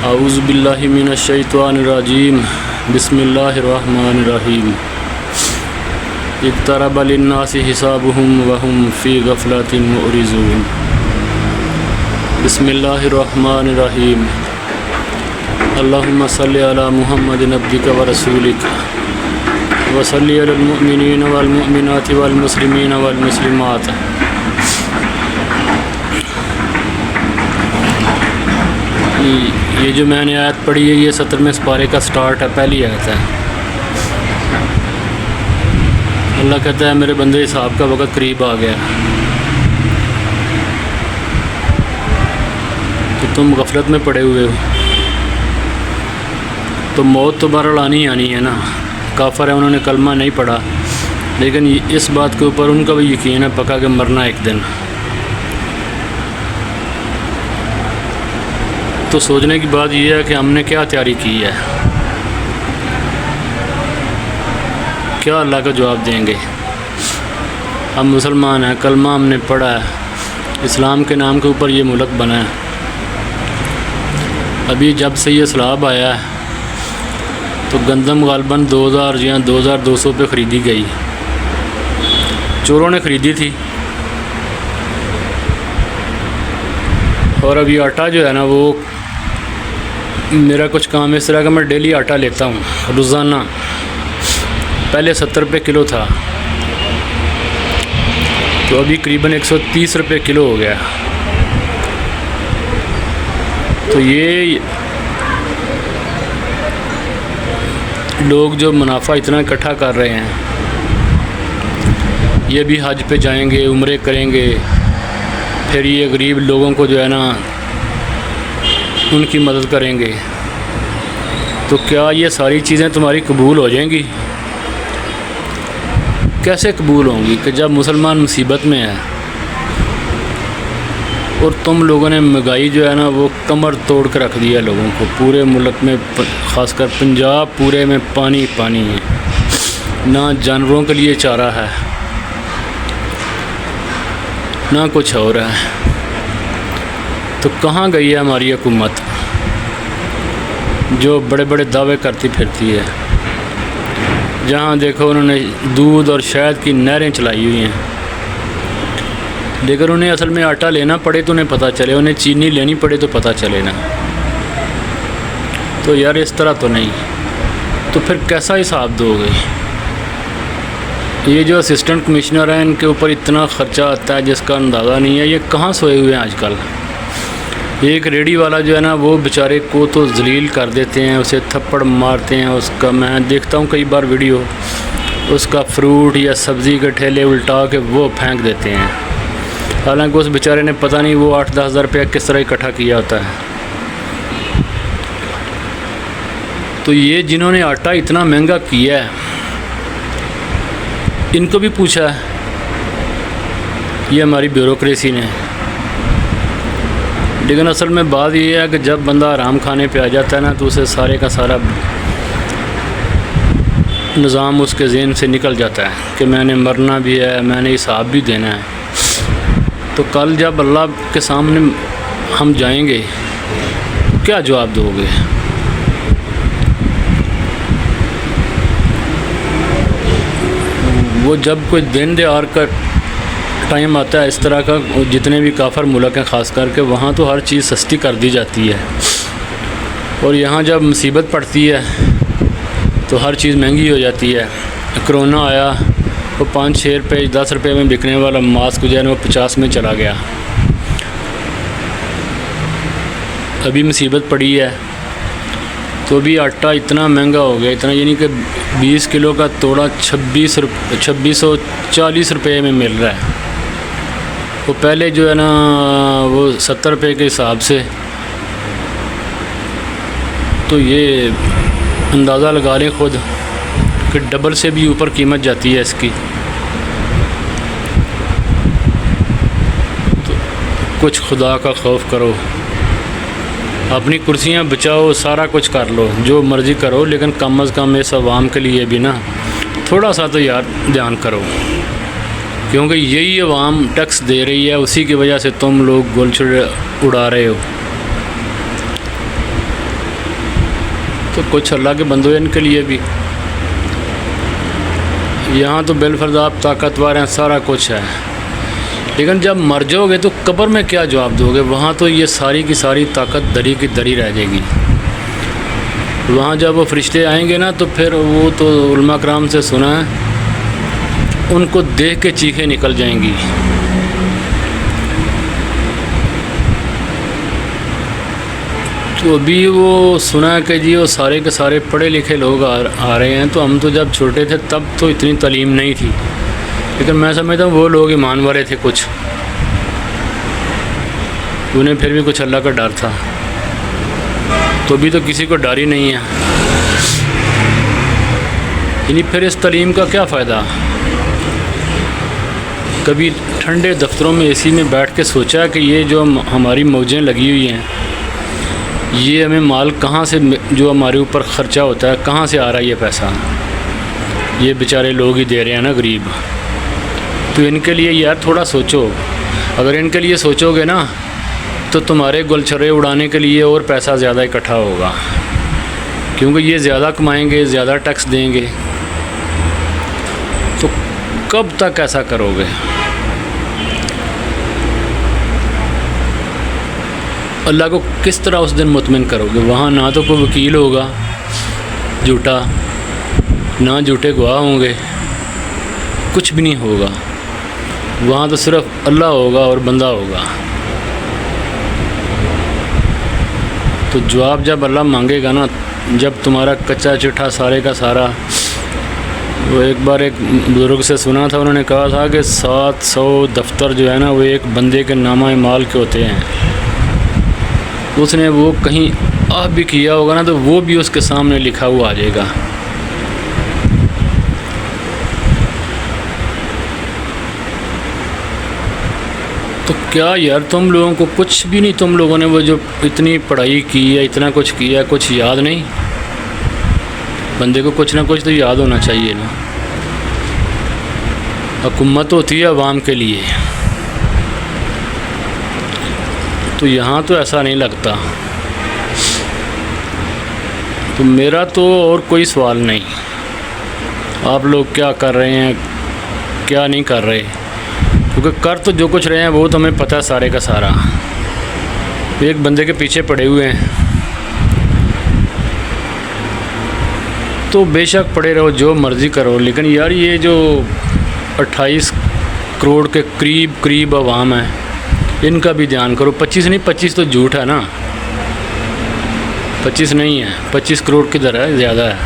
औज़ु बिल्लाहि मिनश शैतानिर रजीम बिस्मिल्लाहिर रहमानिर रहीम इक़्तरबा लिन्नासि हिसाबुहुम व हुम फ़ी गफ़लतिन मुअरिज़ून बिस्मिल्लाहिर रहमानिर रहीम अल्लाहुम्मा सल्लि अला मुहम्मदिन अब्दिका व रसूलिक व सल्लि अलल मुअमिनीन वल मुअमिनाति वल मुस्लिमीन वल मुस्लिमात। ये जो मैंने आयत पढ़ी है ये 17वें पारे का स्टार्ट है, पहली आयत है। अल्लाह कहता है मेरे बंदे हिसाब का वक़्त करीब आ गया, तो तुम गफलत में पड़े हुए हो, तो मौत तो बहरहाल आनी ही आनी है ना। काफर है, उन्होंने कलमा नहीं पढ़ा, लेकिन इस बात के ऊपर उनका भी यकीन है पक्का कि मरना एक दिन। तो सोचने की बात यह है कि हमने क्या तैयारी की है, क्या अल्लाह का जवाब देंगे। हम मुसलमान हैं, कलमा हमने पढ़ा है, इस्लाम के नाम के ऊपर ये मुल्क बना है। अभी जब से ये सलाब आया है तो गंदम गालबन 2000 या 2200 पे ख़रीदी गई, चोरों ने ख़रीदी थी। और अभी आटा जो है ना, वो मेरा कुछ काम इस तरह का, मैं डेली आटा लेता हूँ रोज़ाना। पहले 70 रुपये किलो था, तो अभी करीबन 130 रुपये किलो हो गया। तो ये लोग जो मुनाफा इतना इकट्ठा कर रहे हैं, ये भी हज पे जाएंगे, उम्रे करेंगे, फिर ये गरीब लोगों को जो है ना उनकी मदद करेंगे। तो क्या ये सारी चीज़ें तुम्हारी कबूल हो जाएंगी? कैसे कबूल होंगी कि जब मुसलमान मुसीबत में है और तुम लोगों ने महंगाई जो है ना वो कमर तोड़ कर रख दिया लोगों को। पूरे मुल्क में, ख़ासकर पंजाब पूरे में पानी पानी है, ना जानवरों के लिए चारा है ना कुछ और है। तो कहाँ गई है हमारी हुकूमत जो बड़े बड़े दावे करती फिरती है? जहाँ देखो उन्होंने दूध और शहद की नहरें चलाई हुई हैं, लेकिन उन्हें असल में आटा लेना पड़े तो उन्हें पता चले, उन्हें चीनी लेनी पड़े तो पता चले ना। तो यार इस तरह तो नहीं, तो फिर कैसा हिसाब दोगे? ये जो असिस्टेंट कमिश्नर हैं इनके ऊपर इतना ख़र्चा आता है जिसका अंदाज़ा नहीं है। ये कहाँ सोए हुए हैं आजकल? एक रेडी वाला जो है ना वो बेचारे को तो जलील कर देते हैं, उसे थप्पड़ मारते हैं। उसका मैं देखता हूँ कई बार वीडियो, उसका फ्रूट या सब्ज़ी के ठेले उल्टा के वो फेंक देते हैं। हालांकि उस बेचारे ने पता नहीं वो 8-10 हज़ार रुपया किस तरह इकट्ठा किया होता है। तो ये जिन्होंने आटा इतना महंगा किया है इनको भी पूछा है ये हमारी ब्यूरोक्रेसी ने। लेकिन असल में बात ये है कि जब बंदा आराम खाने पे आ जाता है ना तो उसे सारे का सारा निज़ाम उसके ज़हन से निकल जाता है कि मैंने मरना भी है, मैंने हिसाब भी देना है। तो कल जब अल्लाह के सामने हम जाएंगे क्या जवाब दोगे? वो जब कोई दिन दहाड़ का टाइम आता है इस तरह का, जितने भी काफर मुल्क हैं ख़ास करके, वहाँ तो हर चीज़ सस्ती कर दी जाती है। और यहाँ जब मुसीबत पड़ती है तो हर चीज़ महंगी हो जाती है। कोरोना आया वो 5-6 रुपये 10 रुपये में बिकने वाला मास्क जो है वो 50 में चला गया। अभी मुसीबत पड़ी है तो भी आटा इतना महंगा हो गया, इतना, यानी कि 20 किलो का तोड़ा 2640 रुपये में मिल रहा है। वो पहले जो है ना वो 70 रुपये के हिसाब से, तो ये अंदाज़ा लगा लें खुद कि डबल से भी ऊपर कीमत जाती है इसकी। तो कुछ खुदा का खौफ करो, अपनी कुर्सियाँ बचाओ, सारा कुछ कर लो, जो मर्ज़ी करो, लेकिन कम अज़ कम इस आवाम के लिए भी ना थोड़ा सा तो यार ध्यान करो, क्योंकि यही आवाम टैक्स दे रही है, उसी की वजह से तुम लोग गोलछड़ उड़ा रहे हो। तो कुछ अल्लाह के बंदो हैं इनके लिए भी। यहाँ तो बिलफर्ज आप ताकतवर हैं, सारा कुछ है, लेकिन जब मर जाओगे तो कब्र में क्या जवाब दोगे? वहाँ तो ये सारी की सारी ताकत दरी की दरी रह जाएगी। वहाँ जब वो फरिश्ते आएंगे ना, तो फिर वो तो उलमा कराम से सुना है, उनको देख के चीखें निकल जाएंगी। तो अभी वो सुना है कि जी वो सारे के सारे पढ़े लिखे लोग आ रहे हैं। तो हम तो जब छोटे थे तब तो इतनी तालीम नहीं थी, लेकिन मैं समझता हूँ वो लोग ईमान वाले थे कुछ, उन्हें फिर भी कुछ अल्लाह का डर था। तो अभी तो किसी को डर ही नहीं है। यानी फिर इस तालीम का क्या फ़ायदा? कभी ठंडे दफ्तरों में एसी में बैठ के सोचा कि ये जो हमारी मौजें लगी हुई हैं, ये हमें माल कहाँ से, जो हमारे ऊपर ख़र्चा होता है, कहाँ से आ रहा है ये पैसा? ये बेचारे लोग ही दे रहे हैं ना, गरीब। तो इनके लिए यार थोड़ा सोचो। अगर इनके लिए सोचोगे ना, तो तुम्हारे गुलछर्रे उड़ाने के लिए और पैसा ज़्यादा इकट्ठा होगा, क्योंकि ये ज़्यादा कमाएंगे, ज़्यादा टैक्स देंगे। तो कब तक ऐसा करोगे? अल्लाह को किस तरह उस दिन मुतमिन करोगे? वहाँ ना तो कोई वकील होगा झूठा, ना झूठे गवाह होंगे, कुछ भी नहीं होगा। वहाँ तो सिर्फ अल्लाह होगा और बंदा होगा। तो जवाब जब अल्लाह मांगेगा ना, जब तुम्हारा कच्चा चिट्ठा सारे का सारा, वो एक बार एक बुज़ुर्ग से सुना था, उन्होंने कहा था कि 700 दफ्तर जो है ना, वो एक बंदे के नामा माल के होते हैं। उसने वो कहीं आप भी किया होगा ना, तो वो भी उसके सामने लिखा हुआ आ जाएगा। तो क्या यार, तुम लोगों को कुछ भी नहीं, तुम लोगों ने वो जो इतनी पढ़ाई की है, इतना कुछ किया, कुछ याद नहीं? बंदे को कुछ ना कुछ तो याद होना चाहिए ना। हुकूमत होती है अवाम के लिए, तो यहाँ तो ऐसा नहीं लगता। तो मेरा तो और कोई सवाल नहीं, आप लोग क्या कर रहे हैं, क्या नहीं कर रहे, क्योंकि कर तो जो कुछ रहे हैं वो तो हमें पता है सारे का सारा। एक बंदे के पीछे पड़े हुए हैं, तो बेशक पड़े रहो, जो मर्ज़ी करो, लेकिन यार ये जो 28 करोड़ के करीब अवाम है, इनका भी ध्यान करो। 25 नहीं, 25 तो झूठ है ना, 25 नहीं है, 25 करोड़ किधर है, ज़्यादा है।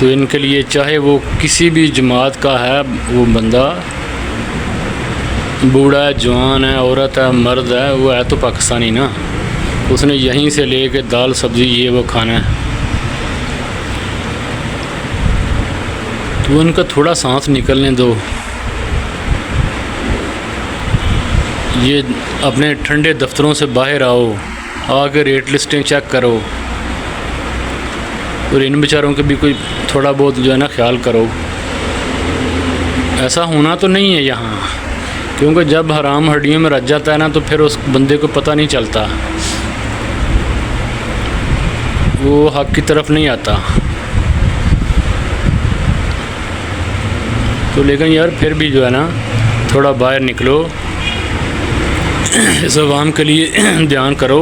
तो इनके लिए चाहे वो किसी भी जमात का है, वो बंदा बूढ़ा है, जवान है, औरत है, मर्द है, वो है तो पाकिस्तानी ना, उसने यहीं से ले के दाल सब्ज़ी ये वो खाना है। तो उनका थोड़ा सांस निकलने दो। ये अपने ठंडे दफ्तरों से बाहर आओ, आके रेट लिस्टें चेक करो, और इन बेचारों के भी कोई थोड़ा बहुत जो है ना ख्याल करो। ऐसा होना तो नहीं है यहाँ, क्योंकि जब हराम हड्डियों में रच जाता है ना, तो फिर उस बंदे को पता नहीं चलता, वो हक की तरफ नहीं आता। तो लेकिन यार फिर भी जो है ना, थोड़ा बाहर निकलो, इस अवाम के लिए ध्यान करो।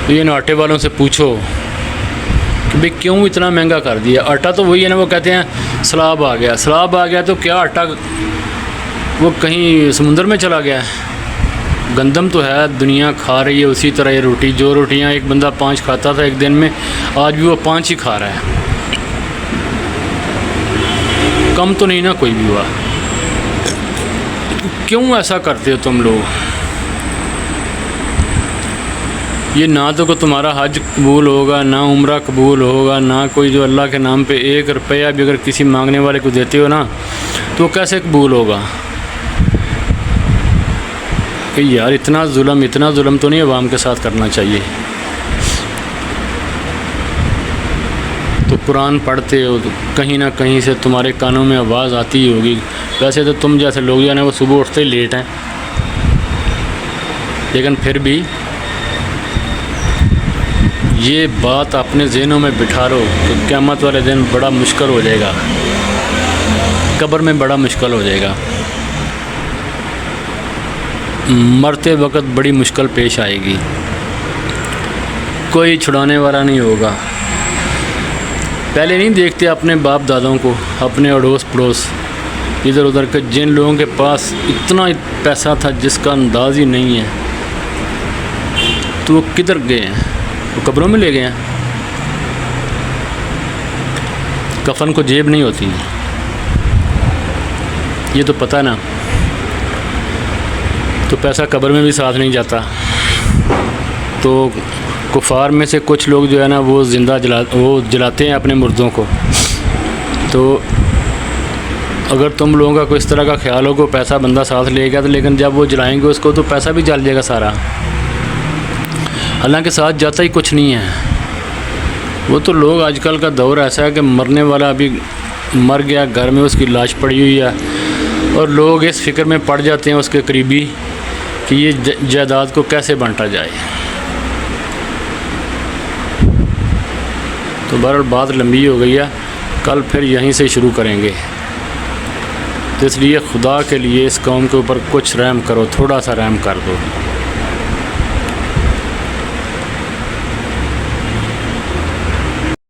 तो ये आटे वालों से पूछो कि भाई क्यों इतना महंगा कर दिया। आटा तो वही है ना, वो कहते हैं सलाब आ गया, सलाब आ गया, तो क्या आटा वो कहीं समुंदर में चला गया है? गंदम तो है, दुनिया खा रही है उसी तरह। ये रोटी, जो रोटियां एक बंदा 5 खाता था एक दिन में, आज भी वो 5 ही खा रहा है। कम तो नहीं ना कोई भी हुआ। क्यों ऐसा करते हो तुम लोग? ये ना तो को तुम्हारा हज कबूल होगा, ना उम्रा कबूल होगा, ना कोई जो अल्लाह के नाम पे 1 रुपया भी अगर किसी मांगने वाले को देते हो ना, तो कैसे कबूल होगा? कि यार इतना जुल्म तो नहीं अवाम के साथ करना चाहिए। तो कुरान पढ़ते हो तो कहीं ना कहीं से तुम्हारे कानों में आवाज़ आती ही होगी। वैसे तो तुम जैसे लोग जो है वो सुबह उठते ही लेट हैं, लेकिन फिर भी ये बात अपने ज़हनों में बिठा लो कि क़यामत वाले दिन बड़ा मुश्किल हो जाएगा, कब्र में बड़ा मुश्किल हो जाएगा, मरते वक्त बड़ी मुश्किल पेश आएगी, कोई छुड़ाने वाला नहीं होगा। पहले नहीं देखते अपने बाप दादाओं को, अपने अड़ोस पड़ोस इधर उधर के, जिन लोगों के पास इतना पैसा था जिसका अंदाज़ ही नहीं है, तो वो किधर गए हैं? वो कब्रों में ले गए हैं। कफन को जेब नहीं होती, ये तो पता ना। तो पैसा कब्र में भी साथ नहीं जाता। तो कुफार में से कुछ लोग जो है ना वो जलाते हैं अपने मुर्दों को। तो अगर तुम लोगों का कोई इस तरह का ख्याल हो कि पैसा बंदा साथ ले गया, तो लेकिन जब वो जलाएंगे उसको तो पैसा भी जल जाएगा सारा, हालांकि साथ जाता ही कुछ नहीं है। वो तो लोग, आजकल का दौर ऐसा है कि मरने वाला अभी मर गया, घर में उसकी लाश पड़ी हुई है, और लोग इस फिक्र में पड़ जाते हैं उसके करीबी कि ये जायदाद को कैसे बांटा जाए। तो बहरहाल बात लंबी हो गई है, कल फिर यहीं से शुरू करेंगे। तो इसलिए खुदा के लिए इस कौम के ऊपर कुछ रहम करो, थोड़ा सा रहम कर दो।